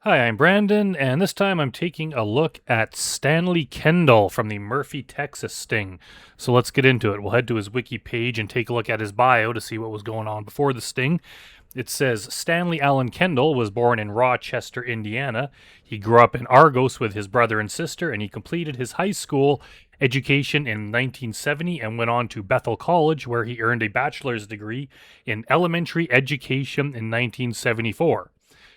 Hi, I'm Brandon, and this time I'm taking a look at Stanley Kendall from the Murphy, Texas sting. So let's get into it. We'll head to his wiki page and take a look at his bio to see what was going on before the sting. It says Stanley Allen Kendall was born in Rochester, Indiana. He grew up in Argos with his brother and sister, and he completed his high school education in 1970 and went on to Bethel College, where he earned a bachelor's degree in elementary education in 1974.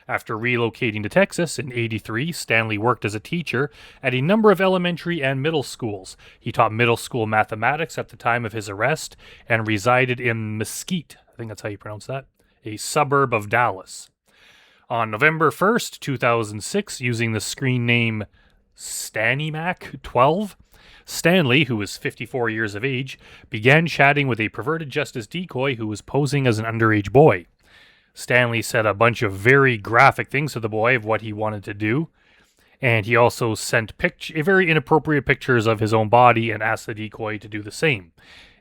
After relocating to Texas in '83, Stanley worked as a teacher at a number of elementary and middle schools. He taught middle school mathematics at the time of his arrest and resided in Mesquite, I think that's how you pronounce that, a suburb of Dallas. On November 1st, 2006, using the screen name StannyMac12, Stanley, who was 54 years of age, began chatting with a perverted justice decoy who was posing as an underage boy. Stanley said a bunch of very graphic things to the boy of what he wanted to do, and he also sent very inappropriate pictures of his own body and asked the decoy to do the same.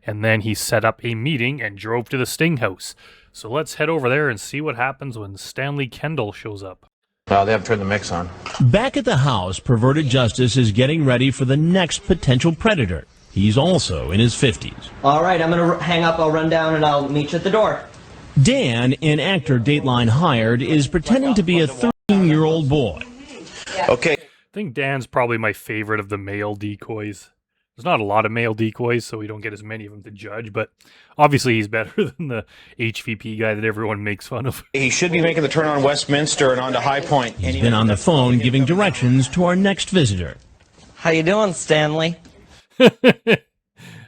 And then he set up a meeting and drove to the sting house. So let's head over there and see what happens when Stanley Kendall shows up. Well, they haven't turned the mix on. Back at the house, perverted justice is getting ready for the next potential predator. He's also in his 50s. All right, I'm going to hang up. I'll run down and I'll meet you at the door. Dan, an actor Dateline hired, is pretending to be a 13-year-old boy. Okay. I think Dan's probably my favorite of the male decoys. There's not a lot of male decoys, so we don't get as many of them to judge, but obviously he's better than the HVP guy that everyone makes fun of. He should be making the turn on Westminster and onto High Point. He's been on the phone giving directions to our next visitor. How you doing, Stanley?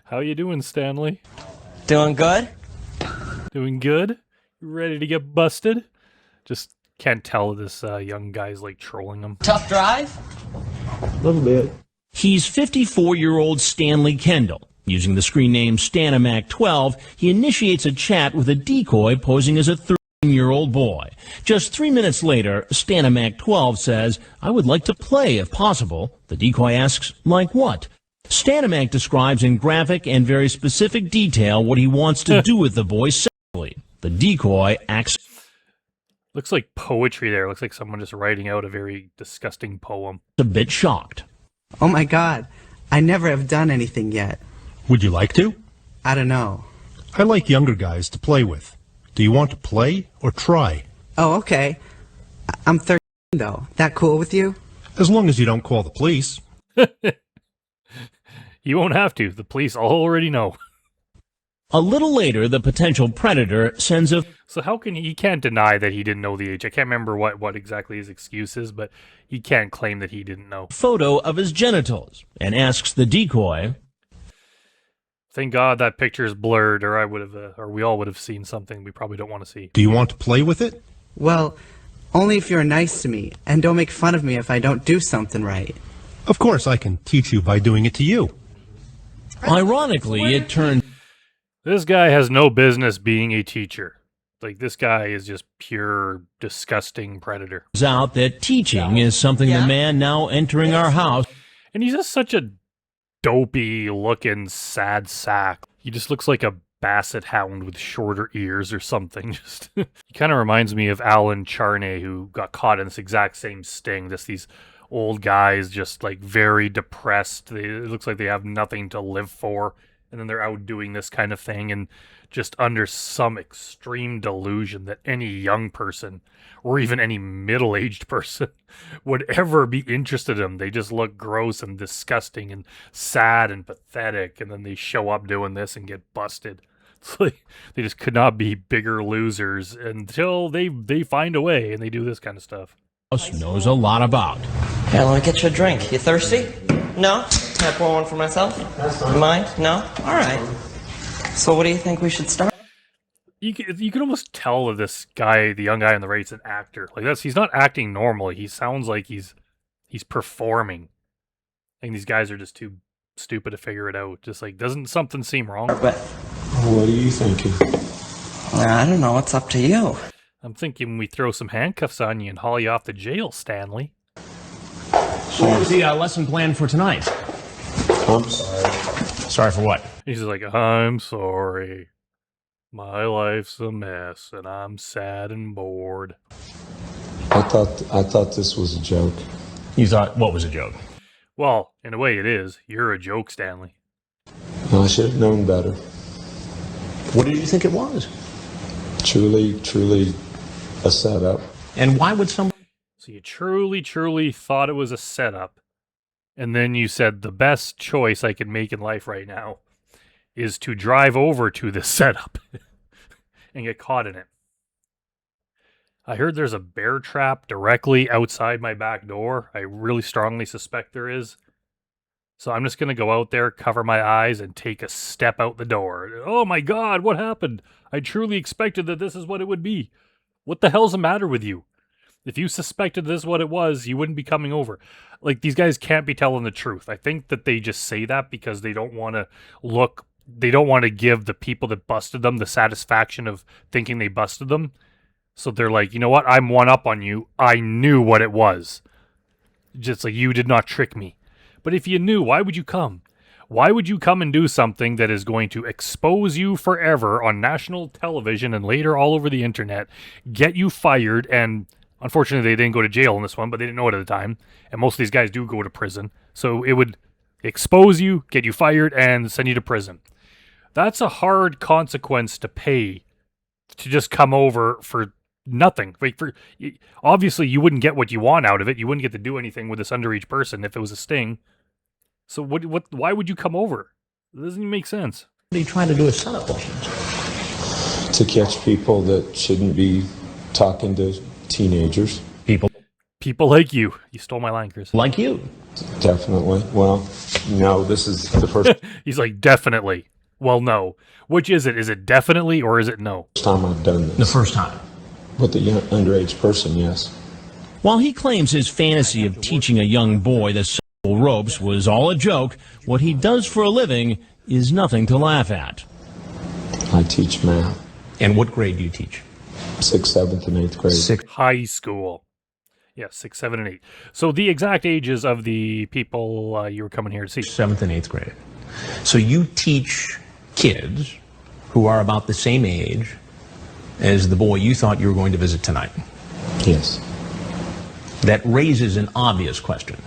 How you doing, Stanley? Doing good? Doing good? You ready to get busted? Just can't tell this young guy's like trolling him. Tough drive? A little bit. He's 54-year-old Stanley Kendall. Using the screen name StannyMac12, he initiates a chat with a decoy posing as a 13-year-old boy. Just 3 minutes later, StannyMac12 says, "I would like to play if possible." The decoy asks, "Like what?" StannyMac describes in graphic and very specific detail what he wants to do with the boy sexually. The decoy acts... Looks like poetry there. Looks like someone just writing out a very disgusting poem. A bit shocked. Oh my God, I never have done anything yet. Would you like to? I don't know. I like younger guys to play with. Do you want to play or try? Oh, okay. I'm 13 though. That cool with you? As long as you don't call the police. You won't have to. The police already know. A little later, the potential predator sends a... So how can he can't deny that he didn't know the age. I can't remember what exactly his excuse is, but he can't claim that he didn't know. Photo of his genitals and asks the decoy... Thank God that picture is blurred, or I would have, or we all would have seen something we probably don't want to see. Do you want to play with it? Well, only if you're nice to me, and don't make fun of me if I don't do something right. Of course I can teach you by doing it to you. Ironically, it turns... This guy has no business being a teacher. Like, this guy is just pure, disgusting predator. out that teaching is something the man now entering our house... And he's just such a dopey-looking sad sack. He just looks like a basset hound with shorter ears or something. Just he kind of reminds me of Alan Charney, who got caught in this exact same sting. Just these old guys, just like very depressed. It looks like they have nothing to live for. And then they're out doing this kind of thing and just under some extreme delusion that any young person or even any middle-aged person would ever be interested in them. They just look gross and disgusting and sad and pathetic, and then they show up doing this and get busted. It's like they just could not be bigger losers until they find a way and they do this kind of stuff. Knows a lot about. Here, let me get you a drink. You thirsty? No? Can I pour one for myself? You mind? No? All right. So what do you think we should start? You can almost tell that this guy, the young guy on the right, is an actor. Like he's not acting normally. He sounds like he's performing. And these guys are just too stupid to figure it out. Just like, doesn't something seem wrong? But What are you thinking? I don't know. It's up to you. I'm thinking we throw some handcuffs on you and haul you off to jail, Stanley. What was the lesson plan for tonight? I'm sorry. Sorry for what? He's like, I'm sorry. My life's a mess and I'm sad and bored. I thought this was a joke. You thought, what was a joke? Well, in a way it is. You're a joke, Stanley. I should have known better. What did you think it was? Truly a setup. And why would someone... So you truly thought it was a setup. And then you said the best choice I can make in life right now is to drive over to this setup and get caught in it. I heard there's a bear trap directly outside my back door. I really strongly suspect there is. So I'm just going to go out there, cover my eyes, and take a step out the door. Oh my God, what happened? I truly expected that this is what it would be. What the hell's the matter with you? If you suspected this is what it was, you wouldn't be coming over. Like, these guys can't be telling the truth. I think that they just say that because they don't want to give the people that busted them the satisfaction of thinking they busted them. So they're like, you know what? I'm one up on you. I knew what it was. Just like, you did not trick me. But if you knew, why would you come? Why would you come and do something that is going to expose you forever on national television and later all over the internet, get you fired, and unfortunately they didn't go to jail in this one, but they didn't know it at the time, and most of these guys do go to prison, so it would expose you, get you fired, and send you to prison. That's a hard consequence to pay to just come over for nothing. Like, obviously you wouldn't get what you want out of it. You wouldn't get to do anything with this underage person if it was a sting. So why would you come over? It doesn't even make sense. What are you trying to do a setup? To catch people that shouldn't be talking to teenagers. People like you. You stole my line, Chris. like you. Definitely. Well, no, this is the first He's like, definitely. Well, no. Which is it? Is it definitely or is it no? time I've done this. The first time. With a young underage person, yes. While he claims his fantasy of teaching a young boy the sexual ropes was all a joke, what he does for a living is nothing to laugh at. I teach math. And what grade do you teach? 6th, 7th, and 8th grade. High school. Yeah, 6, 7, and 8. So the exact ages of the people you were coming here to see. 7th and 8th grade. So you teach kids who are about the same age as the boy you thought you were going to visit tonight. Yes. That raises an obvious question.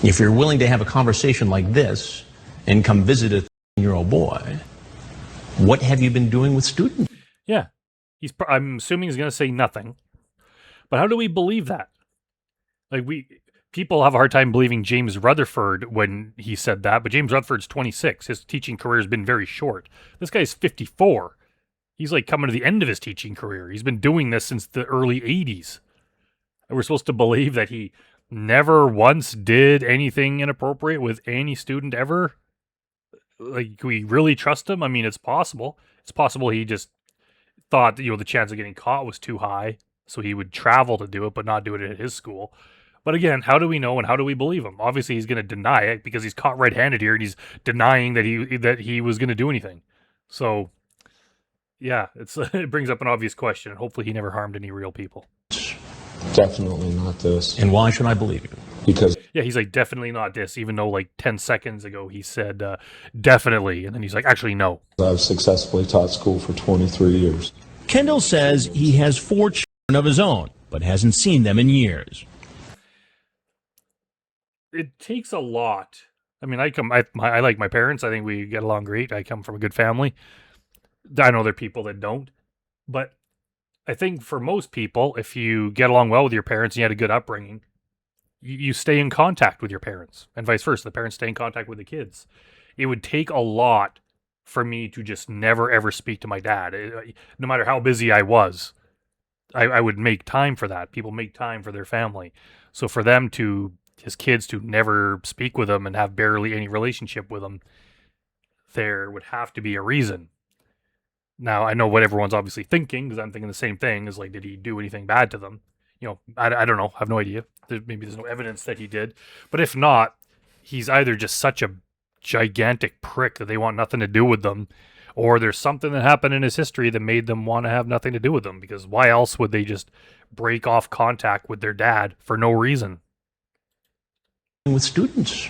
If you're willing to have a conversation like this and come visit a 13-year-old boy, what have you been doing with students? Yeah. I'm assuming he's going to say nothing. But how do we believe that? Like, people have a hard time believing James Rutherford when he said that, but James Rutherford's 26. His teaching career has been very short. This guy's 54. He's like coming to the end of his teaching career. He's been doing this since the early 80s. And we're supposed to believe that he never once did anything inappropriate with any student ever? Like, can we really trust him? I mean, it's possible. It's possible he just thought that, the chance of getting caught was too high, so he would travel to do it, but not do it at his school. But again, how do we know and how do we believe him? Obviously, he's going to deny it because he's caught red-handed here, and he's denying that he was going to do anything. So, yeah, it brings up an obvious question, and hopefully he never harmed any real people. Definitely not this. And why should I believe you? Because yeah, he's like, definitely not this, even though like 10 seconds ago he said definitely, and then he's like, actually, no. I've successfully taught school for 23 years. Kendall says he has 4 children of his own, but hasn't seen them in years. It takes a lot. I mean, I like my parents. I think we get along great. I come from a good family. I know there are people that don't, but I think for most people, if you get along well with your parents and you had a good upbringing, you stay in contact with your parents, and vice versa. The parents stay in contact with the kids. It would take a lot for me to just never ever speak to my dad. No matter how busy I was, I would make time for that. People make time for their family. So for them his kids to never speak with them and have barely any relationship with them, there would have to be a reason. Now, I know what everyone's obviously thinking, because I'm thinking the same thing, is like, did he do anything bad to them? I don't know. I have no idea. Maybe there's no evidence that he did. But if not, he's either just such a gigantic prick that they want nothing to do with them, or there's something that happened in his history that made them want to have nothing to do with them, because why else would they just break off contact with their dad for no reason? With students.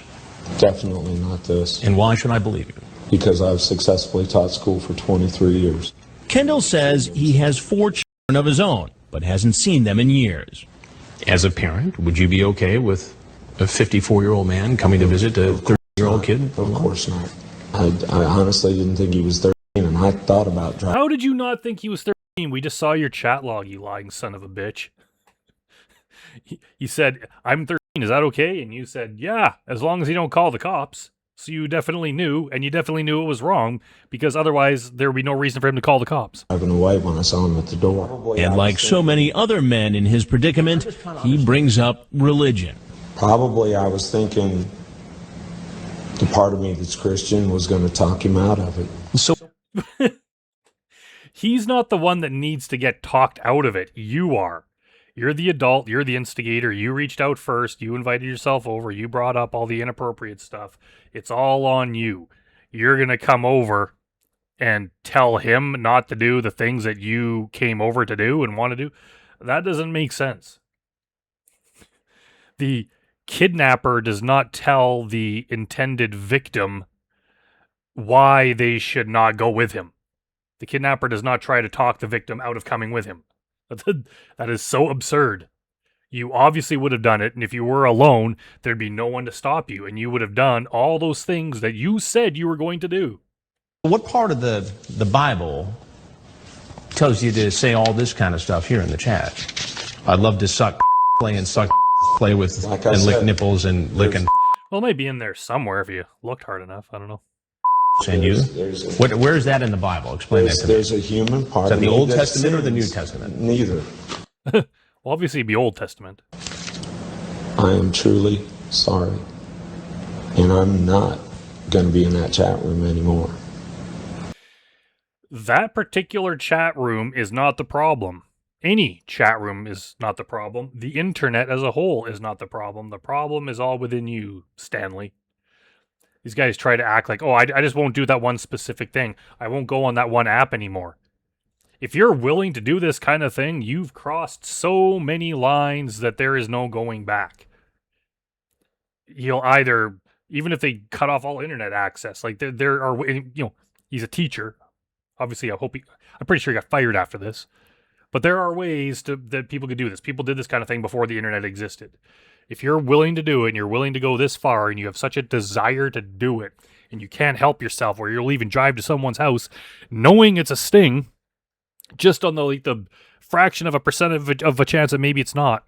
Definitely not this. And why should I believe you? Because I've successfully taught school for 23 years. Kendall says he has 4 children of his own, but hasn't seen them in years. As a parent, would you be okay with a 54-year-old man coming to visit a 30-year-old kid? Of course not. I honestly didn't think he was 13, and I thought about driving. How did you not think he was 13? We just saw your chat log, you lying son of a bitch. He said, I'm 13, is that okay? And you said, yeah, as long as you don't call the cops. So you definitely knew, and you definitely knew it was wrong, because otherwise there would be no reason for him to call the cops. Driving away when I saw him at the door. And like so many other men in his predicament, he brings up religion. Probably I was thinking the part of me that's Christian was going to talk him out of it. So He's not the one that needs to get talked out of it. You are. You're the adult. You're the instigator. You reached out first. You invited yourself over. You brought up all the inappropriate stuff. It's all on you. You're going to come over and tell him not to do the things that you came over to do and want to do. That doesn't make sense. The kidnapper does not tell the intended victim why they should not go with him. The kidnapper does not try to talk the victim out of coming with him. That is so absurd. You obviously would have done it, and if you were alone, there'd be no one to stop you, and you would have done all those things that you said you were going to do. what part of the Bible tells you to say all this kind of stuff here in the chat? I'd love to suck, play and suck, play with, Like I and lick said, nipples and licking. Well, it might be in there somewhere if you looked hard enough. I don't know. And you? Where is that in the Bible? Explain that to me. There's a human part. Is that of the me Old that Testament or the New sins. Testament? Neither. Well, obviously, it'd be Old Testament. I am truly sorry. And I'm not going to be in that chat room anymore. That particular chat room is not the problem. Any chat room is not the problem. The internet as a whole is not the problem. The problem is all within you, Stanley. These guys try to act like, oh, I just won't do that one specific thing. I won't go on that one app anymore. If you're willing to do this kind of thing, you've crossed so many lines that there is no going back. You'll either, even if they cut off all internet access, like there are, he's a teacher. Obviously, I'm pretty sure he got fired after this. But there are ways that people could do this. People did this kind of thing before the internet existed. If you're willing to do it and you're willing to go this far and you have such a desire to do it and you can't help yourself where you'll even drive to someone's house knowing it's a sting just on the fraction of a percent of a chance that maybe it's not.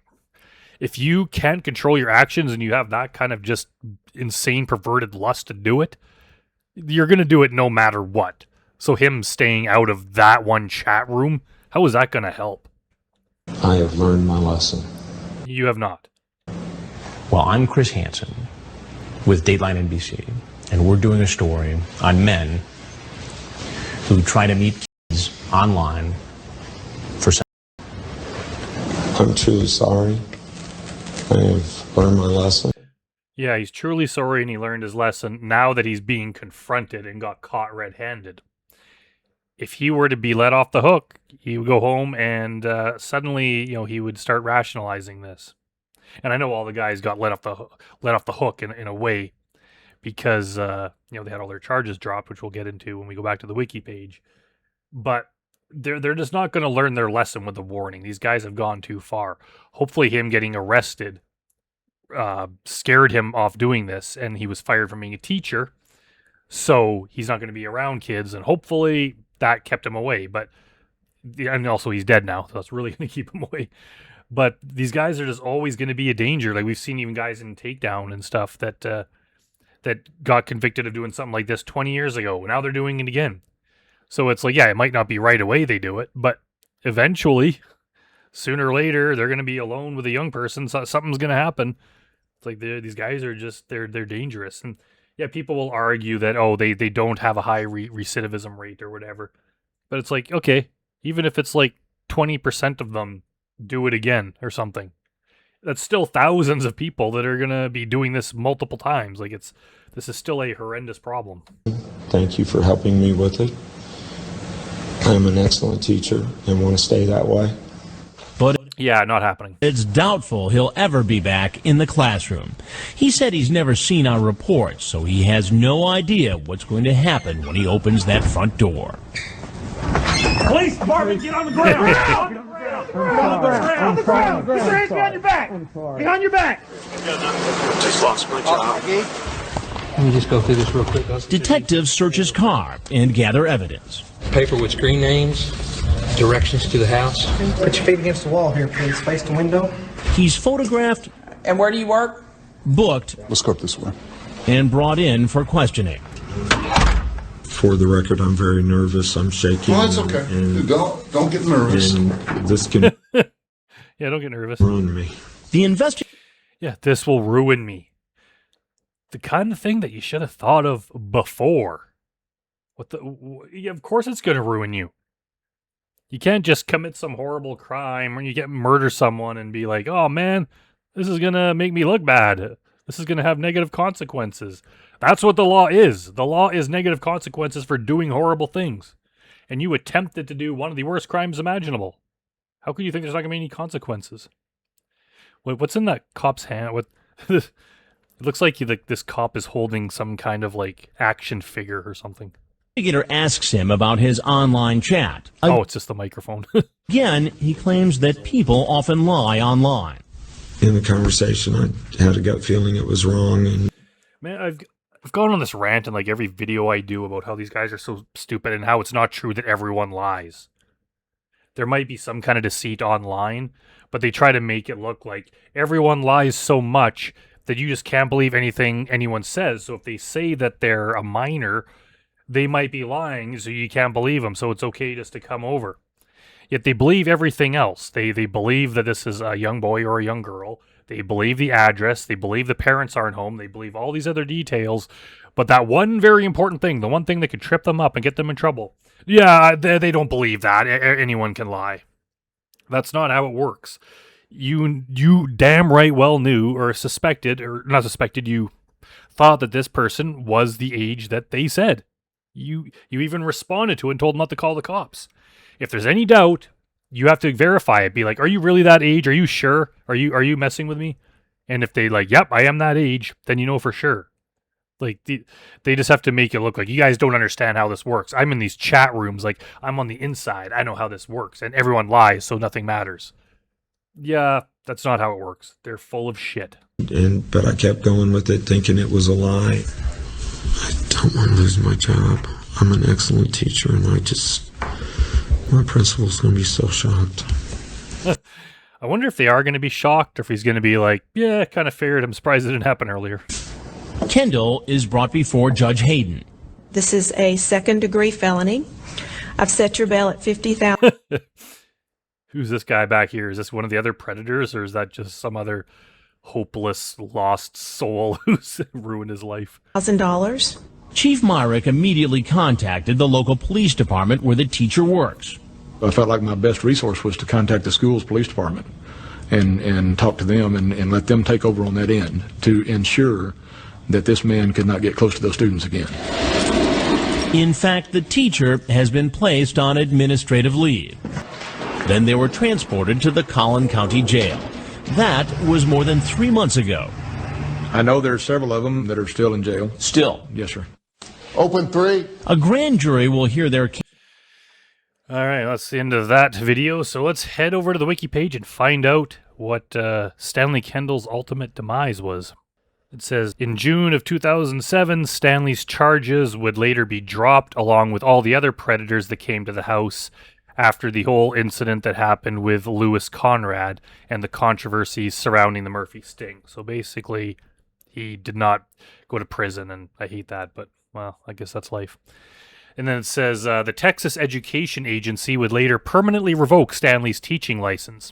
If you can't control your actions and you have that kind of just insane perverted lust to do it, you're going to do it no matter what. So him staying out of that one chat room, how is that going to help? I have learned my lesson. You have not. Well, I'm Chris Hansen with Dateline NBC, and we're doing a story on men who try to meet kids online for sex. I'm truly sorry. I have learned my lesson. Yeah, he's truly sorry and he learned his lesson now that he's being confronted and got caught red-handed. If he were to be let off the hook, he would go home and suddenly, he would start rationalizing this. And I know all the guys got let off the hook in a way because they had all their charges dropped, which we'll get into when we go back to the wiki page. But they're just not going to learn their lesson with the warning. These guys have gone too far. Hopefully, him getting arrested scared him off doing this, and he was fired from being a teacher. So he's not going to be around kids, and hopefully that kept him away. But and also he's dead now, so that's really going to keep him away. But these guys are just always going to be a danger. Like we've seen even guys in Takedown and stuff that got convicted of doing something like this 20 years ago. Now they're doing it again. So it's like, yeah, it might not be right away they do it, but eventually, sooner or later, they're going to be alone with a young person. So something's going to happen. It's like these guys are just, they're dangerous. And yeah, people will argue that, they don't have a high recidivism rate or whatever. But it's like, okay, even if it's like 20% of them do it again or something, that's still thousands of people that are going to be doing this multiple times. Like this is still a horrendous problem. Thank you for helping me with it. I am an excellent teacher and want to stay that way. But Yeah, not happening. it's doubtful he'll ever be back in the classroom. He said he's never seen our reports, so he has no idea what's going to happen when he opens that front door. Police department, get on the ground! On the ground. Put your hands behind your back. Behind your back. Just lost my job. Let me just go through this real quick. Detectives search his car and gather evidence. Paper with screen names, directions to the house. Put your feet against the wall here, please. Face the window. He's photographed, And where do you work? booked, Let's go up this way. and brought in for questioning. For the record, I'm very nervous. I'm shaking. Well, it's okay. And Don't get nervous. this can Yeah, don't get nervous. ruin me. The investigator Yeah, this will ruin me. The kind of thing that you should have thought of before. Yeah, of course it's going to ruin you. You can't just commit some horrible crime or murder someone and be like, oh man, this is going to make me look bad. This is going to have negative consequences. That's what the law is. The law is negative consequences for doing horrible things. And you attempted to do one of the worst crimes imaginable. How could you think there's not going to be any consequences? What's in that cop's hand? It looks like this cop is holding some kind of like action figure or something. asks him about his online chat. Oh, it's just the microphone. Again, he claims that people often lie online. In the conversation, I had a gut feeling it was wrong. And Man, I've gone on this rant in like every video I do about how these guys are so stupid and how it's not true that everyone lies. There might be some kind of deceit online, but they try to make it look like everyone lies so much that you just can't believe anything anyone says. So if they say that they're a minor, they might be lying, so you can't believe them. So it's okay just to come over. Yet they believe everything else. They believe that this is a young boy or a young girl. They believe the address. They believe the parents aren't home. They believe all these other details. But that one very important thing, the one thing that could trip them up and get them in trouble, yeah, they don't believe that. Anyone can lie. That's not how it works. You damn right well knew or suspected, or not suspected, you thought that this person was the age that they said. You even responded to it and told them not to call the cops. If there's any doubt, you have to verify it. Be like, are you really that age? Are you sure? Are you messing with me? And if they like, yep, I am that age, then you know for sure. Like, they just have to make it look like you guys don't understand how this works. I'm in these chat rooms, like, I'm on the inside. I know how this works. And everyone lies, so nothing matters. Yeah, that's not how it works. They're full of shit. but I kept going with it, thinking it was a lie. I don't want to lose my job. I'm an excellent teacher, and my principal's going to be so shocked. I wonder if they are going to be shocked, or if he's going to be like, yeah, kind of figured. I'm surprised it didn't happen earlier. Kendall is brought before Judge Hayden. This is a second-degree felony. I've set your bail at $50,000. Who's this guy back here? Is this one of the other predators, or is that just some other hopeless, lost soul who's ruined his life? Chief Myrick immediately contacted the local police department where the teacher works. I felt like my best resource was to contact the school's police department and talk to them and let them take over on that end to ensure that this man could not get close to those students again. In fact, the teacher has been placed on administrative leave. Then they were transported to the Collin County Jail. That was more than 3 months ago. I know there are several of them that are still in jail. Still? Yes, sir. Open 3. A grand jury will hear their case. All right, that's the end of that video. So let's head over to the wiki page and find out what Stanley Kendall's ultimate demise was. It says, in June of 2007, Stanley's charges would later be dropped along with all the other predators that came to the house after the whole incident that happened with Lewis Conrad and the controversies surrounding the Murphy sting. So basically, he did not go to prison, and I hate that, but, well, I guess that's life. And then it says, the Texas Education Agency would later permanently revoke Stanley's teaching license.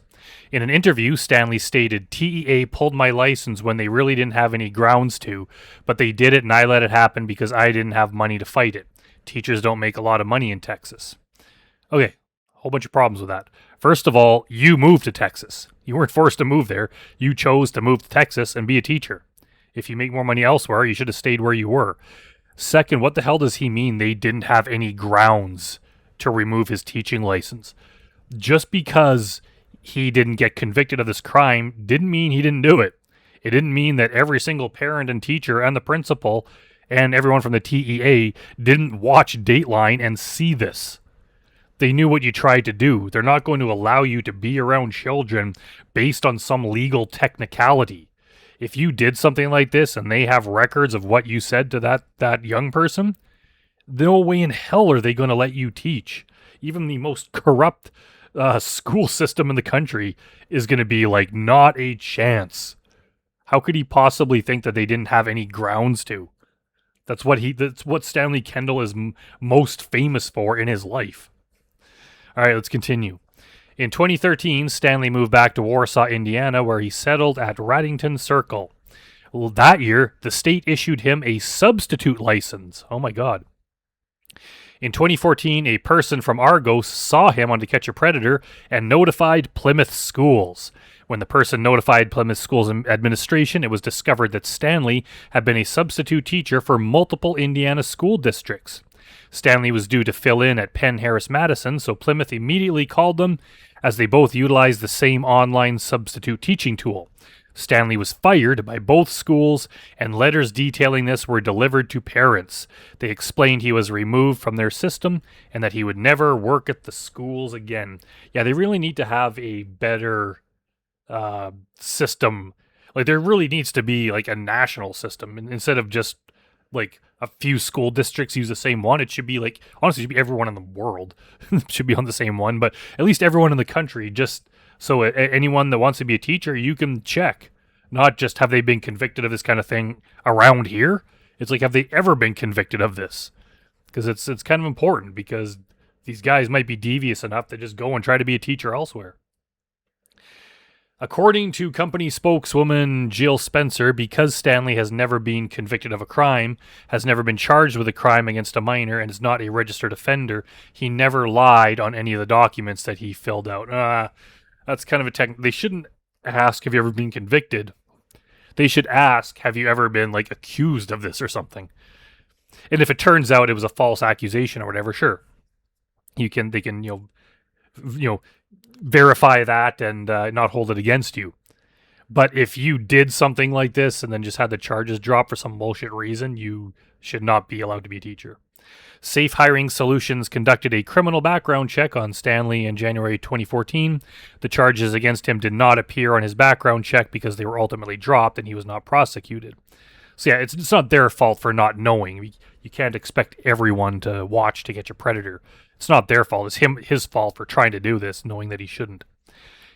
In an interview, Stanley stated, TEA pulled my license when they really didn't have any grounds to, but they did it and I let it happen because I didn't have money to fight it. Teachers don't make a lot of money in Texas. Okay, a whole bunch of problems with that. First of all, you moved to Texas. You weren't forced to move there. You chose to move to Texas and be a teacher. If you make more money elsewhere, you should have stayed where you were. Second, what the hell does he mean they didn't have any grounds to remove his teaching license? Just because he didn't get convicted of this crime didn't mean he didn't do it. It didn't mean that every single parent and teacher and the principal and everyone from the TEA didn't watch Dateline and see this. They knew what you tried to do. They're not going to allow you to be around children based on some legal technicality. If you did something like this and they have records of what you said to that young person, no way in hell are they going to let you teach. Even the most corrupt school system in the country is going to be like, not a chance. How could he possibly think that they didn't have any grounds to? That's what Stanley Kendall is most famous for in his life. All right, let's continue. In 2013, Stanley moved back to Warsaw, Indiana, where he settled at Raddington Circle. Well, that year, the state issued him a substitute license. Oh my God. In 2014, a person from Argos saw him on To Catch a Predator and notified Plymouth Schools. When the person notified Plymouth Schools administration, it was discovered that Stanley had been a substitute teacher for multiple Indiana school districts. Stanley was due to fill in at Penn Harris Madison, so Plymouth immediately called them, as they both utilized the same online substitute teaching tool. Stanley was fired by both schools, and letters detailing this were delivered to parents. They explained he was removed from their system and that he would never work at the schools again. Yeah, they really need to have a better system. Like, there really needs to be like a national system instead of just like a few school districts use the same one. It should be like, honestly, it should be everyone in the world should be on the same one, but at least everyone in the country, just so anyone that wants to be a teacher, you can check. Not just have they been convicted of this kind of thing around here. It's like, have they ever been convicted of this? Because it's kind of important, because these guys might be devious enough to just go and try to be a teacher elsewhere. According to company spokeswoman Jill Spencer, because Stanley has never been convicted of a crime, has never been charged with a crime against a minor, and is not a registered offender, he never lied on any of the documents that he filled out. That's kind of a they shouldn't ask, have you ever been convicted? They should ask, have you ever been like accused of this or something? And if it turns out it was a false accusation or whatever, sure, they can verify that and not hold it against you. But if you did something like this and then just had the charges dropped for some bullshit reason, you should not be allowed to be a teacher. Safe Hiring Solutions conducted a criminal background check on Stanley in January 2014. The charges against him did not appear on his background check because they were ultimately dropped and he was not prosecuted. So yeah, it's not their fault for not knowing. You can't expect everyone to watch To Catch a Predator. It's not their fault. It's his fault for trying to do this, knowing that he shouldn't.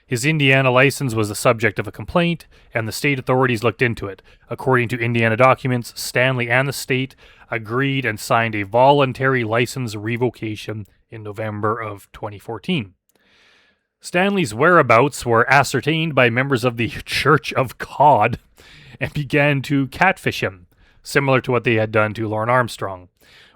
His Indiana license was the subject of a complaint, and the state authorities looked into it. According to Indiana documents, Stanley and the state agreed and signed a voluntary license revocation in November of 2014. Stanley's whereabouts were ascertained by members of the Church of God and began to catfish him, similar to what they had done to Lauren Armstrong.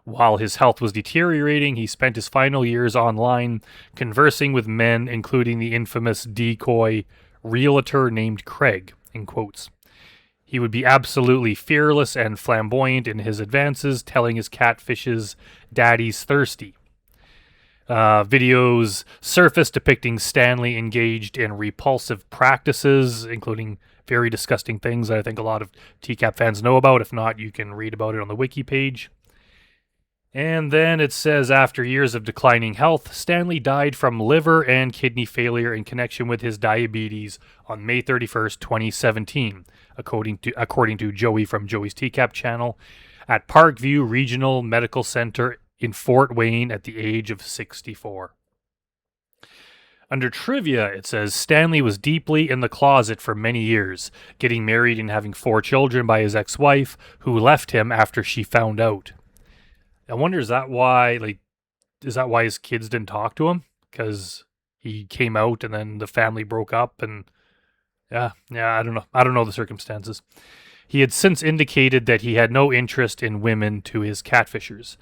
While his health was deteriorating, he spent his final years online conversing with men, including the infamous decoy realtor named Craig, in quotes. He would be absolutely fearless and flamboyant in his advances, telling his catfishes, "Daddy's thirsty." Videos surfaced depicting Stanley engaged in repulsive practices, including very disgusting things that I think a lot of TCAP fans know about. If not, you can read about it on the wiki page. And then it says, after years of declining health, Stanley died from liver and kidney failure in connection with his diabetes on May 31st, 2017, according to Joey from Joey's TCAP channel, at Parkview Regional Medical Center in Fort Wayne at the age of 64. Under trivia, it says Stanley was deeply in the closet for many years, getting married and having 4 children by his ex-wife, who left him after she found out. I wonder, is that why his kids didn't talk to him? Because he came out and then the family broke up, and yeah, I don't know. I don't know the circumstances. He had since indicated that he had no interest in women to his catfishers.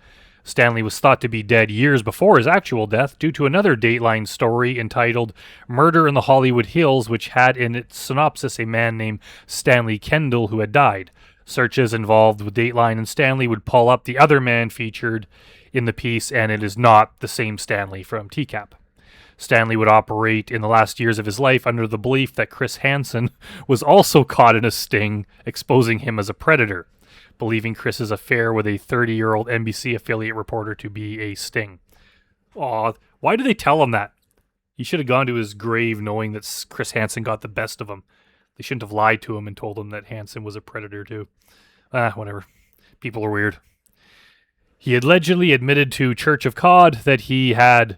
Stanley was thought to be dead years before his actual death due to another Dateline story entitled Murder in the Hollywood Hills, which had in its synopsis a man named Stanley Kendall who had died. Searches involved with Dateline and Stanley would pull up the other man featured in the piece, and it is not the same Stanley from TCAP. Stanley would operate in the last years of his life under the belief that Chris Hansen was also caught in a sting, exposing him as a predator, believing Chris's affair with a 30-year-old NBC affiliate reporter to be a sting. Aw, why did they tell him that? He should have gone to his grave knowing that Chris Hansen got the best of him. They shouldn't have lied to him and told him that Hansen was a predator too. Whatever. People are weird. He allegedly admitted to Church of COD that he had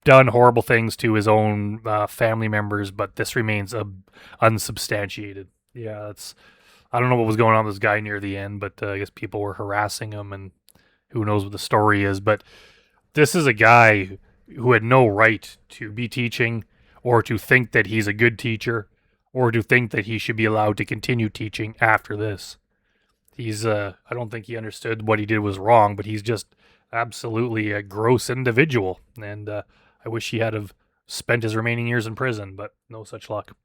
done horrible things to his own family members, but this remains unsubstantiated. Yeah, I don't know what was going on with this guy near the end, but I guess people were harassing him, and who knows what the story is. But this is a guy who had no right to be teaching, or to think that he's a good teacher, or to think that he should be allowed to continue teaching after this. I don't think he understood what he did was wrong, but he's just absolutely a gross individual. And I wish he had have spent his remaining years in prison, but no such luck.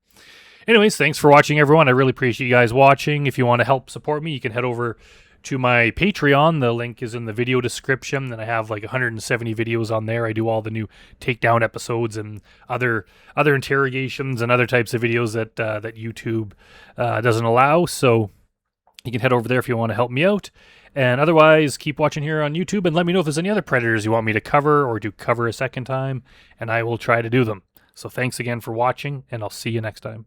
Anyways, thanks for watching, everyone. I really appreciate you guys watching. If you want to help support me, you can head over to my Patreon. The link is in the video description, and I have like 170 videos on there. I do all the new takedown episodes and other interrogations and other types of videos that YouTube doesn't allow. So you can head over there if you want to help me out. And otherwise, keep watching here on YouTube and let me know if there's any other predators you want me to cover or to cover a second time, and I will try to do them. So thanks again for watching, and I'll see you next time.